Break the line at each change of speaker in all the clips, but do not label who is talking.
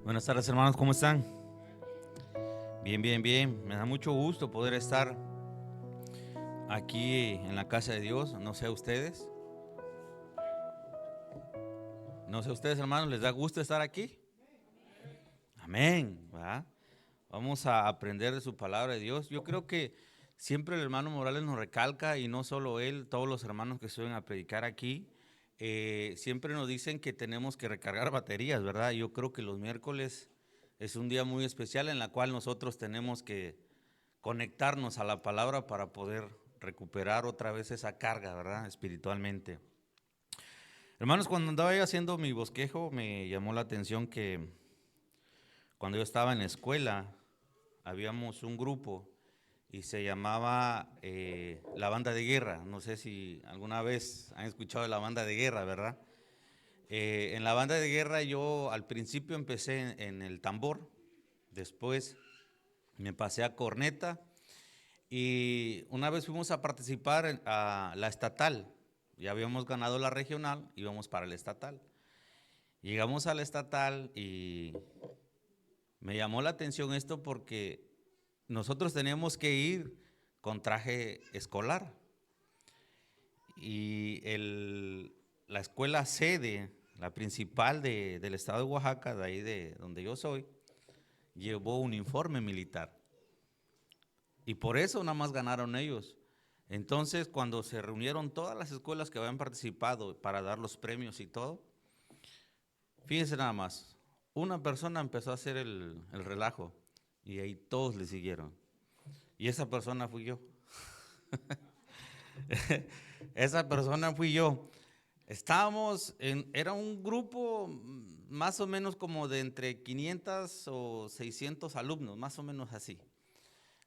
Buenas tardes, hermanos, ¿cómo están? Bien, bien, bien. Me da mucho gusto poder estar aquí en la casa de Dios. No sé a ustedes. No sé a ustedes, hermanos, ¿les da gusto estar aquí? Amén. ¿Verdad? Vamos a aprender de su palabra de Dios. Yo creo que siempre el hermano Morales nos recalca, y no solo él, todos los hermanos que suben a predicar aquí, siempre nos dicen que tenemos que recargar baterías, ¿verdad? Yo creo que los miércoles es un día muy especial en la cual nosotros tenemos que conectarnos a la palabra para poder recuperar otra vez esa carga, ¿verdad? Espiritualmente. Hermanos, cuando andaba yo haciendo mi bosquejo, me llamó la atención que cuando yo estaba en la escuela, habíamos un grupo y se llamaba la banda de guerra. No sé si alguna vez han escuchado de la banda de guerra, ¿verdad? En la banda de guerra yo al principio empecé en el tambor, después me pasé a corneta. Y una vez fuimos a participar a la estatal. Ya habíamos ganado la regional, íbamos para la estatal. Llegamos a la estatal y me llamó la atención esto porque nosotros teníamos que ir con traje escolar. Y la escuela sede, la principal del estado de Oaxaca, de ahí de donde yo soy, llevó un uniforme militar. Y por eso nada más ganaron ellos. Entonces, cuando se reunieron todas las escuelas que habían participado para dar los premios y todo, fíjense nada más, una persona empezó a hacer el relajo y ahí todos le siguieron. Y esa persona fui yo. Esa persona fui yo. Era un grupo más o menos como de entre 500 o 600 alumnos, más o menos así.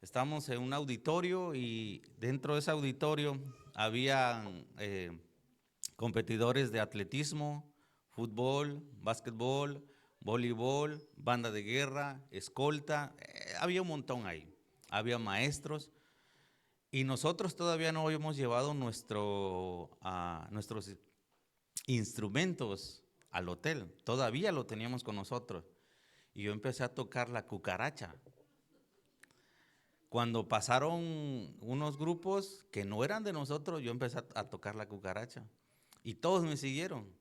Estábamos en un auditorio y dentro de ese auditorio había competidores de atletismo, fútbol, básquetbol, voleibol, banda de guerra, escolta, había un montón ahí. Había maestros y nosotros todavía no habíamos llevado nuestros instrumentos al hotel, todavía lo teníamos con nosotros. Y yo empecé a tocar la cucaracha. Cuando pasaron unos grupos que no eran de nosotros, yo empecé a tocar la cucaracha. Y todos me siguieron.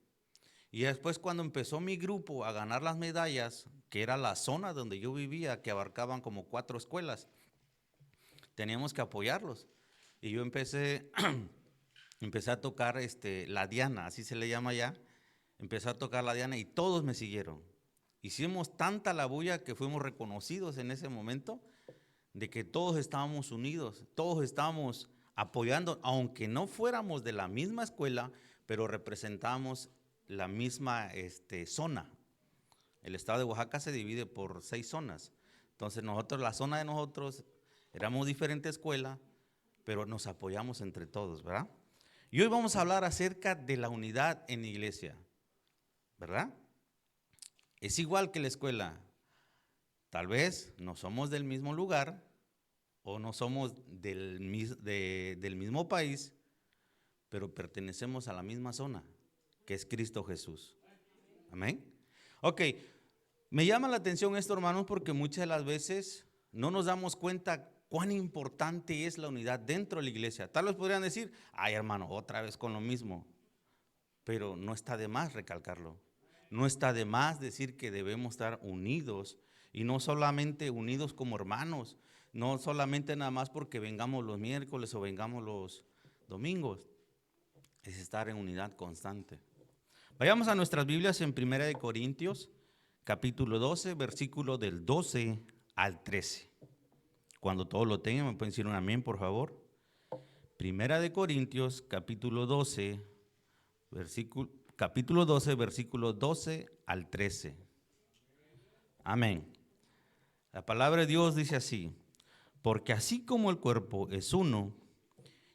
Y después cuando empezó mi grupo a ganar las medallas, que era la zona donde yo vivía, que abarcaban como 4 escuelas, teníamos que apoyarlos. Y yo empecé a tocar la diana, así se le llama ya. Empecé a tocar la diana y todos me siguieron. Hicimos tanta la bulla que fuimos reconocidos en ese momento de que todos estábamos unidos, todos estábamos apoyando, aunque no fuéramos de la misma escuela, pero representamos la misma zona. El estado de Oaxaca se divide por 6 zonas. Entonces nosotros, la zona de nosotros, éramos diferente escuela, pero nos apoyamos entre todos, ¿verdad? Y hoy vamos a hablar acerca de la unidad en la iglesia, ¿verdad? Es igual que la escuela. Tal vez no somos del mismo lugar, o no somos del mismo país, pero pertenecemos a la misma zona, que es Cristo Jesús. Amén. Ok, me llama la atención esto, hermanos, porque muchas de las veces no nos damos cuenta cuán importante es la unidad dentro de la iglesia. Tal vez podrían decir, ay hermano, otra vez con lo mismo, pero no está de más recalcarlo. No está de más decir que debemos estar unidos y no solamente unidos como hermanos, no solamente nada más porque vengamos los miércoles o vengamos los domingos, es estar en unidad constante. Vayamos a nuestras Biblias en 1 Corintios, capítulo 12, versículo del 12 al 13. Cuando todos lo tengan, me pueden decir un amén, por favor. 1 Corintios, capítulo 12, versículo 12 al 13. Amén. La palabra de Dios dice así: porque así como el cuerpo es uno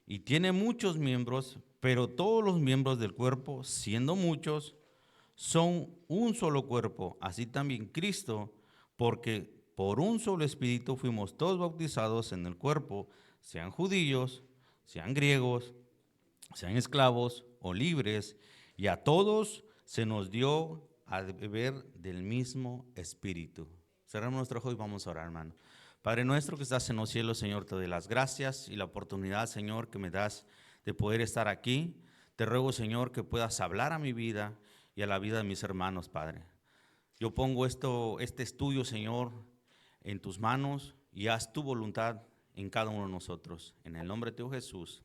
y tiene muchos miembros, pero todos los miembros del cuerpo, siendo muchos, son un solo cuerpo, así también Cristo, porque por un solo espíritu fuimos todos bautizados en el cuerpo, sean judíos, sean griegos, sean esclavos o libres, y a todos se nos dio a beber del mismo espíritu. Cerramos nuestros ojos y vamos a orar, hermano. Padre nuestro que estás en los cielos, Señor, te doy las gracias y la oportunidad, Señor, que me das de poder estar aquí. Te ruego, Señor, que puedas hablar a mi vida y a la vida de mis hermanos, Padre. Yo pongo este estudio, Señor, en tus manos y haz tu voluntad en cada uno de nosotros. En el nombre de tu Jesús.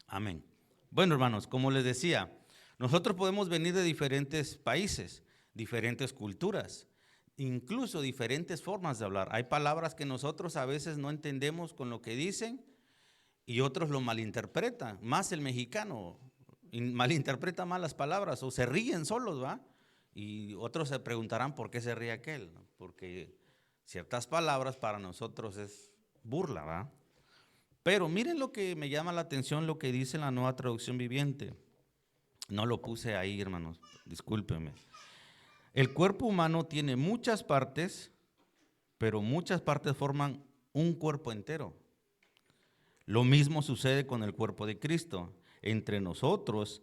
Amén. Bueno, hermanos, como les decía, nosotros podemos venir de diferentes países, diferentes culturas, incluso diferentes formas de hablar. Hay palabras que nosotros a veces no entendemos con lo que dicen y otros lo malinterpretan. Más el mexicano malinterpreta mal las palabras o se ríen solos, ¿va? Y otros se preguntarán por qué se ríe aquel, ¿no? Porque ciertas palabras para nosotros es burla, ¿va? Pero miren lo que me llama la atención, lo que dice la Nueva Traducción Viviente. No lo puse ahí, hermanos, discúlpenme. El cuerpo humano tiene muchas partes, pero muchas partes forman un cuerpo entero. Lo mismo sucede con el cuerpo de Cristo. Entre nosotros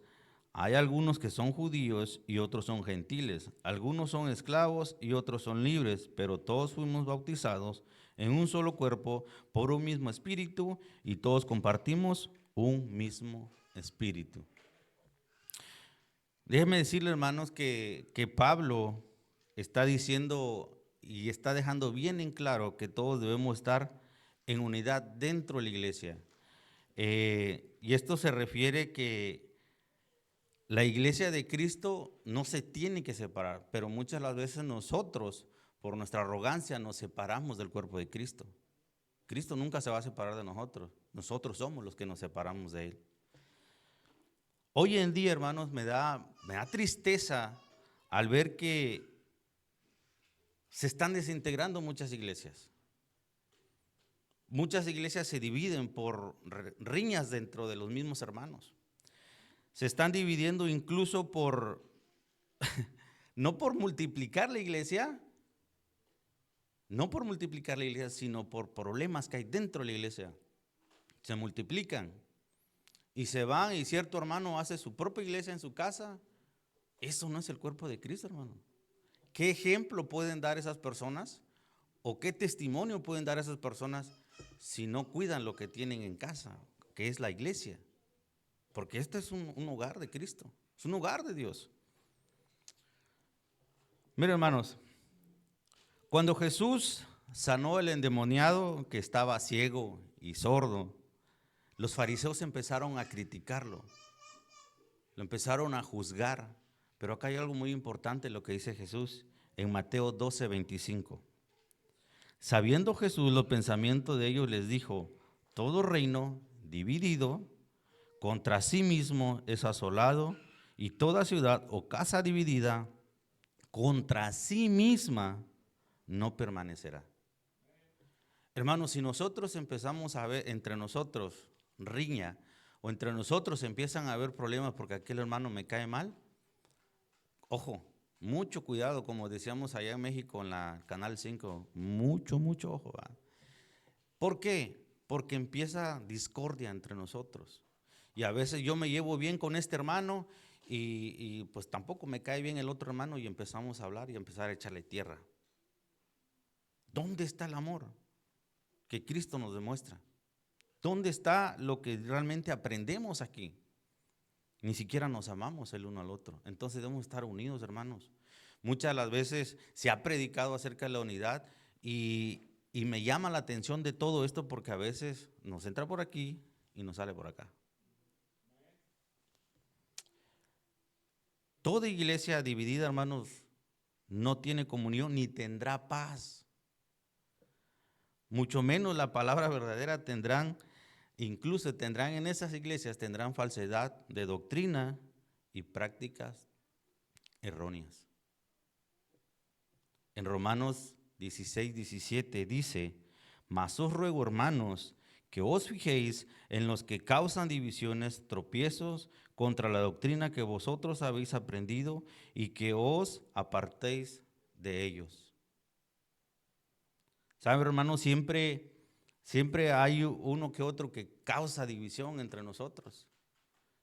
hay algunos que son judíos y otros son gentiles. Algunos son esclavos y otros son libres, pero todos fuimos bautizados en un solo cuerpo por un mismo espíritu y todos compartimos un mismo espíritu. Déjenme decirle, hermanos, que Pablo está diciendo y está dejando bien en claro que todos debemos estar en unidad dentro de la iglesia. Y esto se refiere que la iglesia de Cristo no se tiene que separar, pero muchas las veces nosotros, por nuestra arrogancia, nos separamos del cuerpo de Cristo. Cristo nunca se va a separar de nosotros. Nosotros somos los que nos separamos de Él. Hoy en día, hermanos, me da tristeza al ver que se están desintegrando muchas iglesias. Muchas iglesias se dividen por riñas dentro de los mismos hermanos. Se están dividiendo incluso por, no por multiplicar la iglesia, sino por problemas que hay dentro de la iglesia. Se multiplican y se van y cierto hermano hace su propia iglesia en su casa. Eso no es el cuerpo de Cristo, hermano. ¿Qué ejemplo pueden dar esas personas o qué testimonio pueden dar esas personas si no cuidan lo que tienen en casa, que es la iglesia? Porque este es un hogar de Cristo, es un hogar de Dios. Miren, hermanos, cuando Jesús sanó el endemoniado que estaba ciego y sordo, los fariseos empezaron a criticarlo, lo empezaron a juzgar. Pero acá hay algo muy importante, lo que dice Jesús en Mateo 12:25. Sabiendo Jesús los pensamientos de ellos, les dijo: todo reino dividido contra sí mismo es asolado, y toda ciudad o casa dividida contra sí misma no permanecerá. Hermanos, si nosotros empezamos a ver entre nosotros riña, o entre nosotros empiezan a haber problemas porque aquel hermano me cae mal, ojo, mucho cuidado, como decíamos allá en México en la Canal 5, mucho ojo, ¿va? ¿Por qué? Porque empieza discordia entre nosotros. Y a veces yo me llevo bien con este hermano y pues tampoco me cae bien el otro hermano y empezamos a hablar y empezar a echarle tierra. ¿Dónde está el amor que Cristo nos demuestra? ¿Dónde está lo que realmente aprendemos aquí? Ni siquiera nos amamos el uno al otro. Entonces debemos estar unidos, hermanos. Muchas de las veces se ha predicado acerca de la unidad y me llama la atención de todo esto porque a veces nos entra por aquí y nos sale por acá. Toda iglesia dividida, hermanos, no tiene comunión ni tendrá paz. Mucho menos la palabra verdadera tendrán. Incluso tendrán en esas iglesias, tendrán falsedad de doctrina y prácticas erróneas. En Romanos 16:17 dice: mas os ruego, hermanos, que os fijéis en los que causan divisiones, tropiezos contra la doctrina que vosotros habéis aprendido y que os apartéis de ellos. ¿Saben, hermanos? Siempre hay uno que otro que causa división entre nosotros.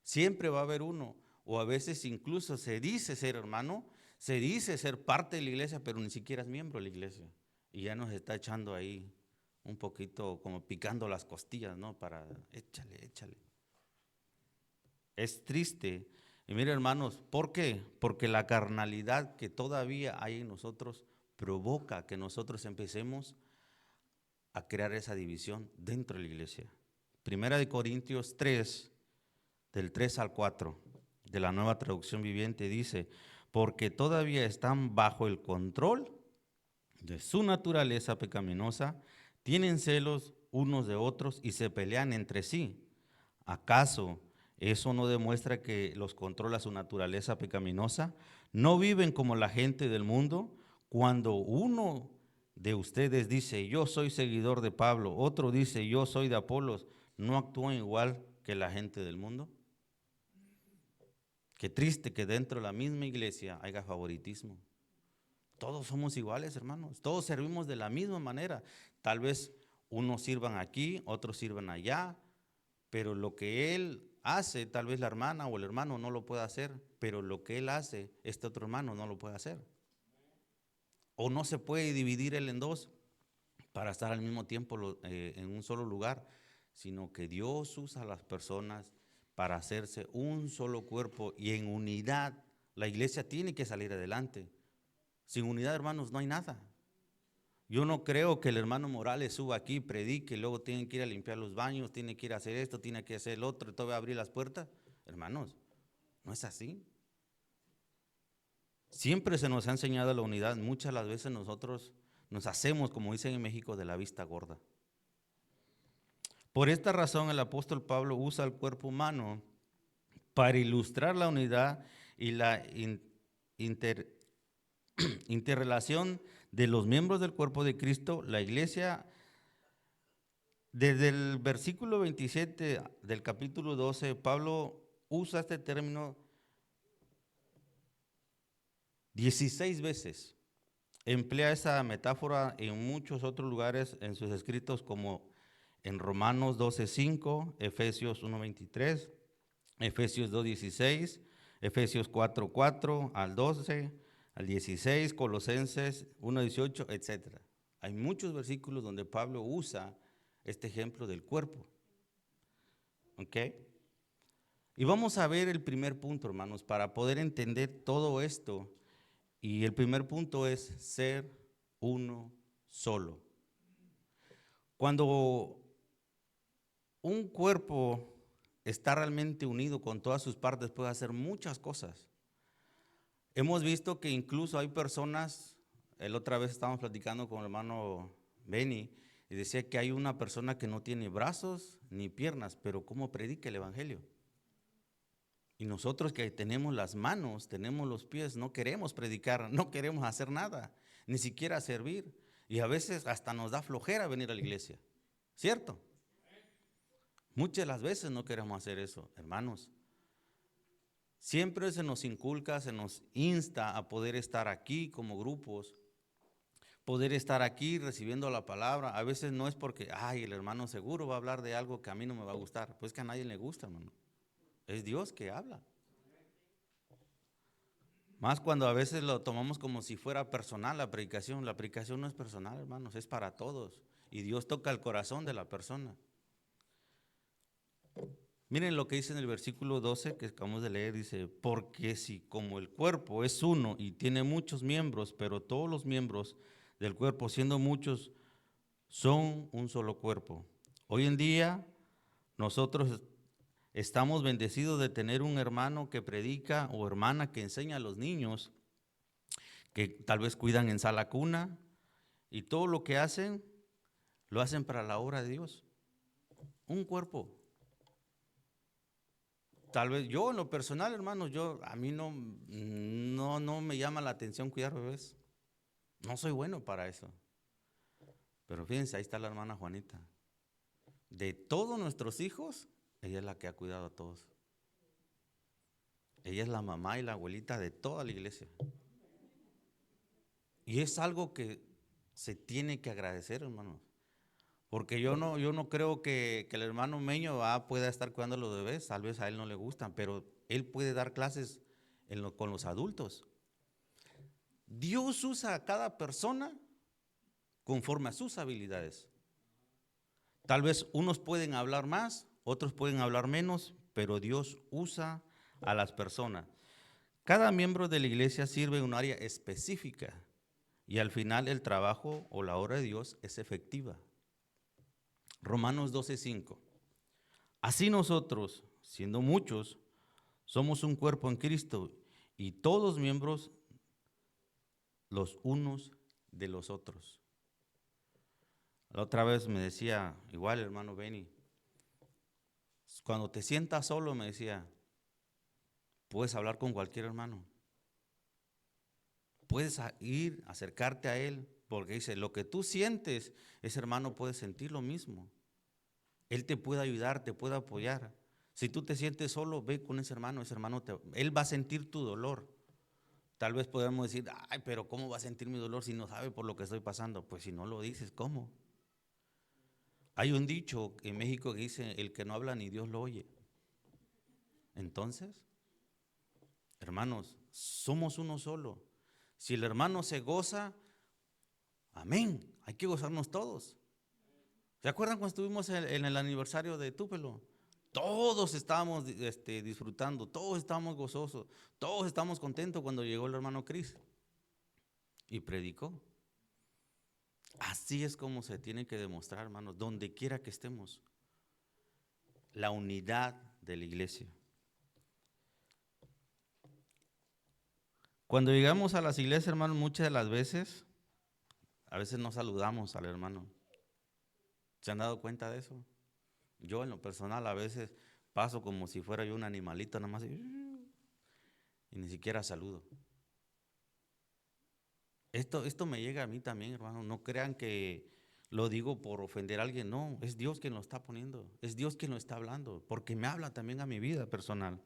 Siempre va a haber uno, o a veces incluso se dice ser hermano, Se dice ser parte de la iglesia, pero ni siquiera es miembro de la iglesia. Y ya nos está echando ahí un poquito como picando las costillas, ¿no? Para, échale, échale. Es triste. Y mire, hermanos, ¿por qué? Porque la carnalidad que todavía hay en nosotros provoca que nosotros empecemos a crear esa división dentro de la iglesia. Primera de Corintios 3, del 3 al 4, de la Nueva Traducción Viviente, dice: porque todavía están bajo el control de su naturaleza pecaminosa, tienen celos unos de otros y se pelean entre sí. ¿Acaso eso no demuestra que los controla su naturaleza pecaminosa? ¿No viven como la gente del mundo? Cuando uno de ustedes dice, yo soy seguidor de Pablo, otro dice, yo soy de Apolos, ¿no actúan igual que la gente del mundo? Qué triste que dentro de la misma iglesia haya favoritismo. Todos somos iguales, hermanos. Todos servimos de la misma manera. Tal vez unos sirvan aquí, otros sirvan allá, pero lo que él hace, tal vez la hermana o el hermano no lo pueda hacer, pero lo que él hace, este otro hermano no lo puede hacer. O no se puede dividir él en dos para estar al mismo tiempo en un solo lugar, sino que Dios usa a las personas para hacerse un solo cuerpo y en unidad. La iglesia tiene que salir adelante. Sin unidad, hermanos, no hay nada. Yo no creo que el hermano Morales suba aquí, predique, luego tiene que ir a limpiar los baños, tiene que ir a hacer esto, tiene que hacer el otro, y todavía abrir las puertas. Hermanos, no es así. Siempre se nos ha enseñado la unidad. Muchas las veces nosotros nos hacemos, como dicen en México, de la vista gorda. Por esta razón el apóstol Pablo usa el cuerpo humano para ilustrar la unidad y la interrelación de los miembros del cuerpo de Cristo. La iglesia, desde el versículo 27 del capítulo 12, Pablo usa este término 16 veces. Emplea esa metáfora en muchos otros lugares en sus escritos, como en Romanos 12:5, Efesios 1:23, Efesios 2:16, Efesios 4:4 al 12, al 16, Colosenses 1:18, etc. Hay muchos versículos donde Pablo usa este ejemplo del cuerpo. ¿Ok? Y vamos a ver el primer punto, hermanos, para poder entender todo esto. Y el primer punto es ser uno solo. Cuando un cuerpo está realmente unido con todas sus partes, puede hacer muchas cosas. Hemos visto que incluso hay personas, la otra vez estábamos platicando con el hermano Benny, y decía que hay una persona que no tiene brazos ni piernas, pero ¿cómo predica el evangelio? Y nosotros que tenemos las manos, tenemos los pies, no queremos predicar, no queremos hacer nada, ni siquiera servir. Y a veces hasta nos da flojera venir a la iglesia, ¿cierto? Muchas de las veces no queremos hacer eso, hermanos. Siempre se nos inculca, se nos insta a poder estar aquí como grupos, poder estar aquí recibiendo la palabra. A veces no es porque, ay, el hermano seguro va a hablar de algo que a mí no me va a gustar. Pues que a nadie le gusta, hermano. Es Dios que habla. Más cuando a veces lo tomamos como si fuera personal la predicación. La predicación no es personal, hermanos, es para todos. Y Dios toca el corazón de la persona. Miren lo que dice en el versículo 12 que acabamos de leer, dice, porque si como el cuerpo es uno y tiene muchos miembros, pero todos los miembros del cuerpo, siendo muchos, son un solo cuerpo. Hoy en día nosotros estamos bendecidos de tener un hermano que predica o hermana que enseña a los niños, que tal vez cuidan en sala cuna, y todo lo que hacen, lo hacen para la obra de Dios. Un cuerpo. Tal vez yo en lo personal, hermanos, a mí no me llama la atención cuidar bebés. No soy bueno para eso. Pero fíjense, ahí está la hermana Juanita. De todos nuestros hijos, ella es la que ha cuidado a todos. Ella es la mamá y la abuelita de toda la iglesia. Y es algo que se tiene que agradecer, hermanos. Porque yo no creo que el hermano Meño pueda estar cuidando a los bebés, tal vez a él no le gustan, pero él puede dar clases con los adultos. Dios usa a cada persona conforme a sus habilidades. Tal vez unos pueden hablar más, otros pueden hablar menos, pero Dios usa a las personas. Cada miembro de la iglesia sirve en un área específica y al final el trabajo o la obra de Dios es efectiva. Romanos 12:5. Así nosotros, siendo muchos, somos un cuerpo en Cristo y todos miembros los unos de los otros. La otra vez me decía, igual el hermano Benny, cuando te sientas solo, me decía, puedes hablar con cualquier hermano. Puedes ir, acercarte a él, porque dice, lo que tú sientes, ese hermano puede sentir lo mismo. Él te puede ayudar, te puede apoyar. Si tú te sientes solo, ve con ese hermano él va a sentir tu dolor. Tal vez podamos decir, ay, pero ¿cómo va a sentir mi dolor si no sabe por lo que estoy pasando? Pues si no lo dices, ¿cómo? Hay un dicho en México que dice, el que no habla ni Dios lo oye. Entonces, hermanos, somos uno solo. Si el hermano se goza, amén, hay que gozarnos todos. ¿Se acuerdan cuando estuvimos en el aniversario de Tupelo? Todos estábamos disfrutando, todos estábamos gozosos, todos estábamos contentos cuando llegó el hermano Cris y predicó. Así es como se tiene que demostrar, hermanos, donde quiera que estemos, la unidad de la iglesia. Cuando llegamos a las iglesias, hermanos, muchas de las veces, a veces no saludamos al hermano. ¿Se han dado cuenta de eso? Yo en lo personal a veces paso como si fuera yo un animalito nada más y ni siquiera saludo. Esto me llega a mí también, hermano. No crean que lo digo por ofender a alguien. No, es Dios quien lo está poniendo. Es Dios quien lo está hablando. Porque me habla también a mi vida personal.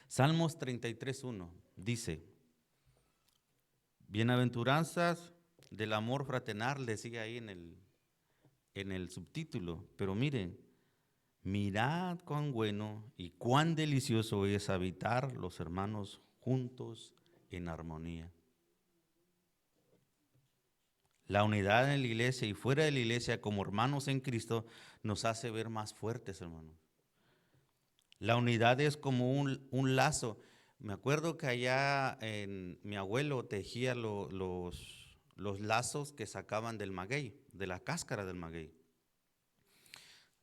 Salmos 33:1 dice, bienaventuranzas del amor fraternal, decía ahí en el subtítulo. Pero miren, mirad cuán bueno y cuán delicioso es habitar los hermanos juntos en armonía. La unidad en la iglesia y fuera de la iglesia como hermanos en Cristo nos hace ver más fuertes, hermanos. La unidad es como un lazo. Me acuerdo que allá mi abuelo tejía los lazos que sacaban del maguey, de la cáscara del maguey.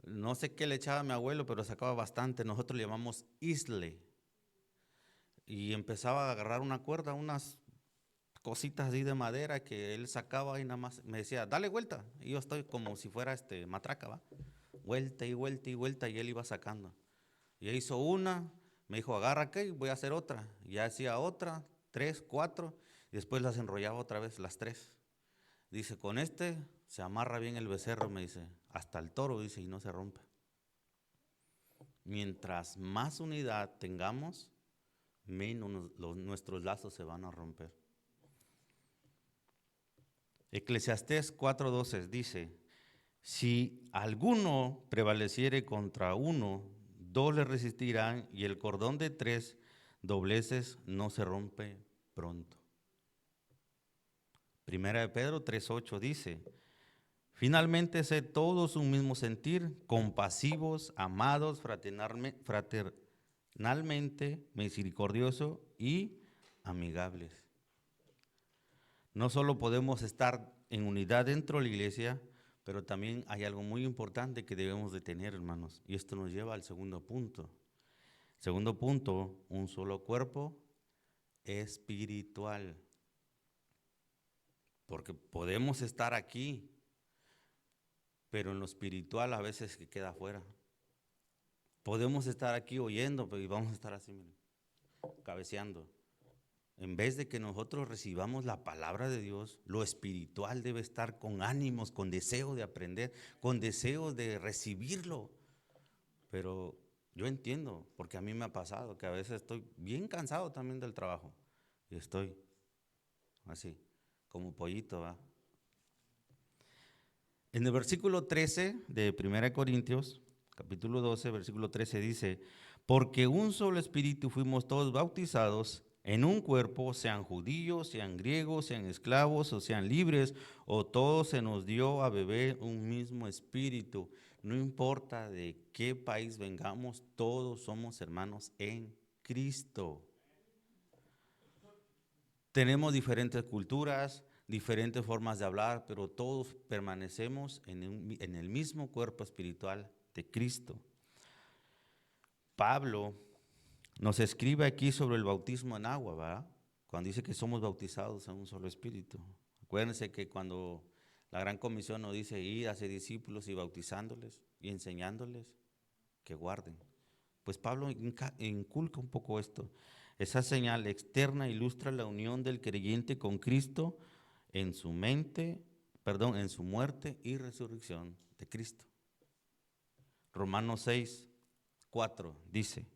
No sé qué le echaba mi abuelo, pero sacaba bastante. Nosotros le llamamos isle. Y empezaba a agarrar una cuerda, unas cositas así de madera que él sacaba y nada más me decía, dale vuelta. Y yo estoy como si fuera matraca, ¿va? Vuelta y vuelta y vuelta y él iba sacando. Y hizo una, me dijo, agarra aquí y voy a hacer otra. Y ya hacía otra, 3, 4, y después las enrollaba otra vez, las 3. Dice, con se amarra bien el becerro, me dice, hasta el toro, dice, y no se rompe. Mientras más unidad tengamos, menos nuestros lazos se van a romper. Eclesiastés 4:12 dice, si alguno prevaleciere contra uno, 2 le resistirán y el cordón de 3 dobleces no se rompe pronto. Primera de Pedro 3:8 dice, finalmente sed todos un mismo sentir, compasivos, amados, fraternalmente, misericordiosos y amigables. No solo podemos estar en unidad dentro de la iglesia, pero también hay algo muy importante que debemos de tener, hermanos, y esto nos lleva al segundo punto. Segundo punto, un solo cuerpo espiritual. Porque podemos estar aquí, pero en lo espiritual a veces que queda afuera. Podemos estar aquí oyendo, pero vamos a estar así, miren, cabeceando. En vez de que nosotros recibamos la palabra de Dios, lo espiritual debe estar con ánimos, con deseo de aprender, con deseo de recibirlo. Pero yo entiendo, porque a mí me ha pasado que a veces estoy bien cansado también del trabajo. Y estoy así, como pollito, ¿va? En el versículo 13 de 1 Corintios, capítulo 12, versículo 13 dice, porque un solo espíritu fuimos todos bautizados en un cuerpo, sean judíos, sean griegos, sean esclavos o sean libres, o todos se nos dio a beber un mismo espíritu. No importa de qué país vengamos, todos somos hermanos en Cristo. Tenemos diferentes culturas, diferentes formas de hablar, pero todos permanecemos en el mismo cuerpo espiritual de Cristo. Pablo nos escribe aquí sobre el bautismo en agua, ¿verdad? Cuando dice que somos bautizados en un solo espíritu. Acuérdense que cuando la Gran Comisión nos dice ir, hacer discípulos y bautizándoles y enseñándoles que guarden. Pues Pablo inculca un poco esto. Esa señal externa ilustra la unión del creyente con Cristo en su en su muerte y resurrección de Cristo. Romanos 6:4 dice: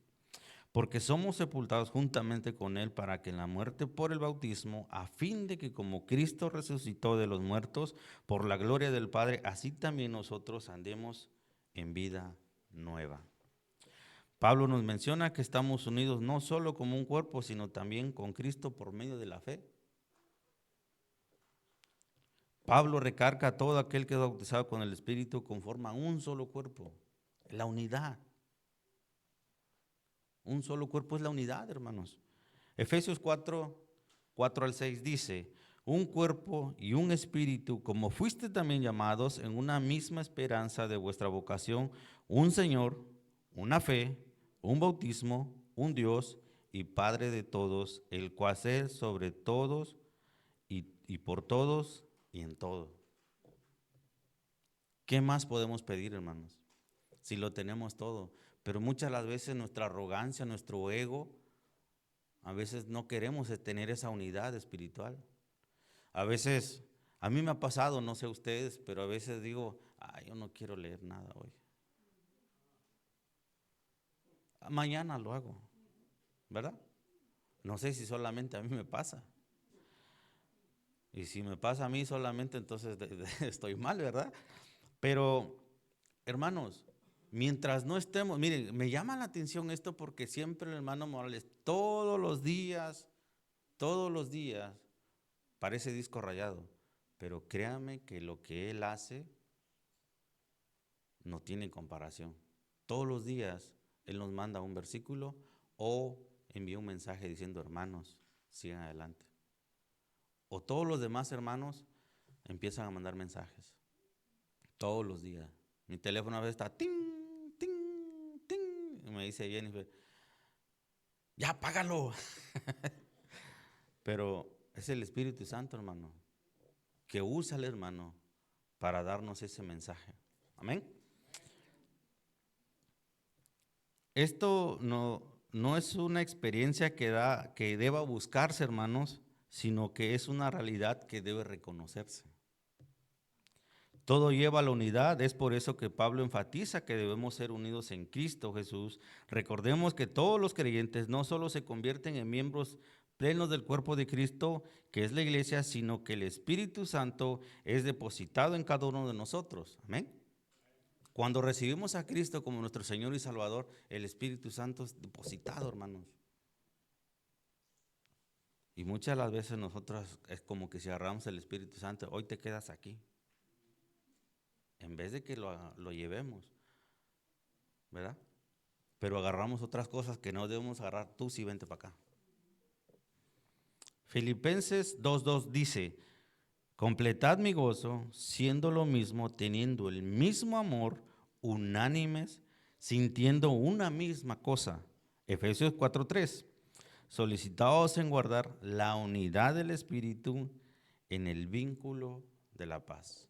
porque somos sepultados juntamente con Él para que en la muerte por el bautismo, a fin de que como Cristo resucitó de los muertos por la gloria del Padre, así también nosotros andemos en vida nueva. Pablo nos menciona que estamos unidos no solo como un cuerpo, sino también con Cristo por medio de la fe. Pablo recarga a todo aquel que es bautizado con el Espíritu, conforma un solo cuerpo, la unidad. Un solo cuerpo es la unidad, hermanos. Efesios 4:4-6 dice: un cuerpo y un espíritu, como fuiste también llamados en una misma esperanza de vuestra vocación, un Señor, una fe, un bautismo, un Dios y Padre de todos, el cual es sobre todos y por todos y en todo. ¿Qué más podemos pedir, hermanos? Si lo tenemos todo. Pero muchas las veces nuestra arrogancia, nuestro ego, a veces no queremos tener esa unidad espiritual. A veces, a mí me ha pasado, no sé ustedes, pero a veces digo, yo no quiero leer nada hoy. Mañana lo hago, ¿verdad? No sé si solamente a mí me pasa. Y si me pasa a mí solamente, entonces estoy mal, ¿verdad? Pero, hermanos, mientras no estemos, miren, me llama la atención esto porque siempre el hermano Morales, todos los días, parece disco rayado, pero créame que lo que él hace no tiene comparación. Todos los días él nos manda un versículo o envía un mensaje diciendo, hermanos, sigan adelante. O todos los demás hermanos empiezan a mandar mensajes. Todos los días. Mi teléfono a veces está ting, ting, ting. Y me dice Jennifer, ya apágalo. Pero es el Espíritu Santo, hermano, que usa al hermano para darnos ese mensaje. Amén. Esto no es una experiencia que deba buscarse, hermanos, sino que es una realidad que debe reconocerse. Todo lleva a la unidad, es por eso que Pablo enfatiza que debemos ser unidos en Cristo Jesús. Recordemos que todos los creyentes no solo se convierten en miembros plenos del cuerpo de Cristo, que es la iglesia, sino que el Espíritu Santo es depositado en cada uno de nosotros. Amén. Cuando recibimos a Cristo como nuestro Señor y Salvador, el Espíritu Santo es depositado, hermanos. Y muchas de las veces nosotros es como que si agarramos el Espíritu Santo, hoy te quedas aquí. En vez de que lo llevemos, ¿verdad? Pero agarramos otras cosas que no debemos agarrar. Tú sí, vente para acá. Filipenses 2:2 dice: completad mi gozo, siendo lo mismo, teniendo el mismo amor, unánimes, sintiendo una misma cosa. Efesios 4:3: solicitaos en guardar la unidad del Espíritu en el vínculo de la paz.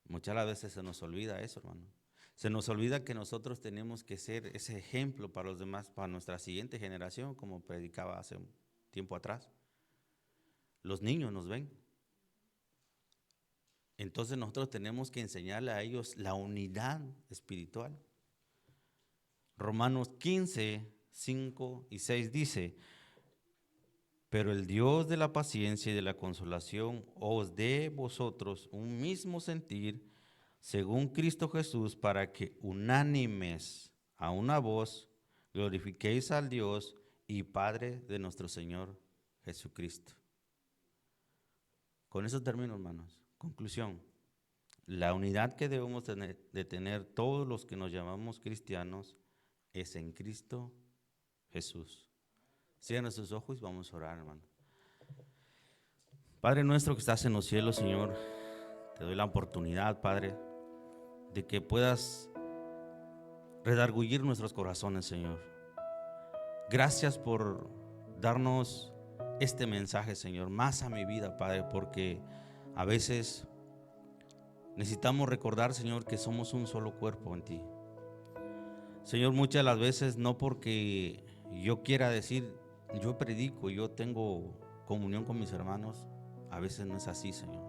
Muchas veces se nos olvida eso, hermano. Se nos olvida que nosotros tenemos que ser ese ejemplo para los demás, para nuestra siguiente generación, como predicaba hace un tiempo atrás. Los niños nos ven. Entonces nosotros tenemos que enseñarle a ellos la unidad espiritual. Romanos 15:5-6 dice: pero el Dios de la paciencia y de la consolación os dé vosotros un mismo sentir según Cristo Jesús, para que unánimes a una voz glorifiquéis al Dios y Padre de nuestro Señor Jesucristo. Con eso termino, hermanos. Conclusión. La unidad que debemos de tener todos los que nos llamamos cristianos es en Cristo Jesús. Cierren sus ojos y vamos a orar, hermano. Padre nuestro que estás en los cielos, Señor, te doy la oportunidad, Padre, de que puedas redarguir nuestros corazones, Señor. Gracias por darnos este mensaje, Señor, más a mi vida, Padre, porque a veces necesitamos recordar, Señor, que somos un solo cuerpo en ti. Señor, muchas de las veces no porque yo quiera decir, yo predico, yo tengo comunión con mis hermanos, a veces no es así, Señor.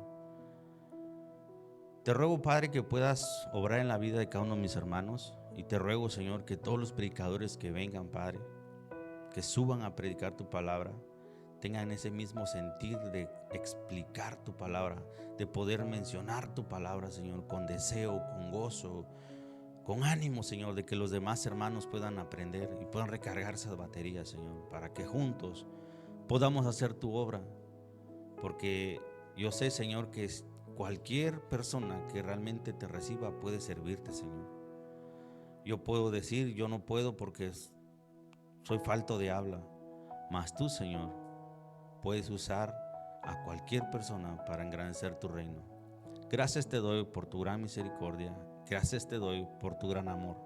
Te ruego, Padre, que puedas obrar en la vida de cada uno de mis hermanos, y te ruego, Señor, que todos los predicadores que vengan, Padre, que suban a predicar tu palabra, tengan ese mismo sentir de explicar tu palabra, de poder mencionar tu palabra, Señor, con deseo, con gozo, con ánimo, Señor, de que los demás hermanos puedan aprender y puedan recargar esas baterías, Señor, para que juntos podamos hacer tu obra. Porque yo sé, Señor, que cualquier persona que realmente te reciba puede servirte, Señor. Yo puedo decir, yo no puedo porque soy falto de habla, mas tú, Señor, puedes usar a cualquier persona para engrandecer tu reino. Gracias te doy por tu gran misericordia. Gracias te doy por tu gran amor.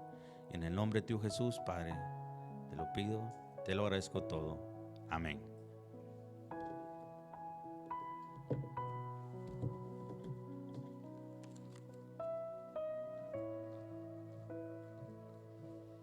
En el nombre de tu Jesús, Padre, te lo pido, te lo agradezco todo. Amén.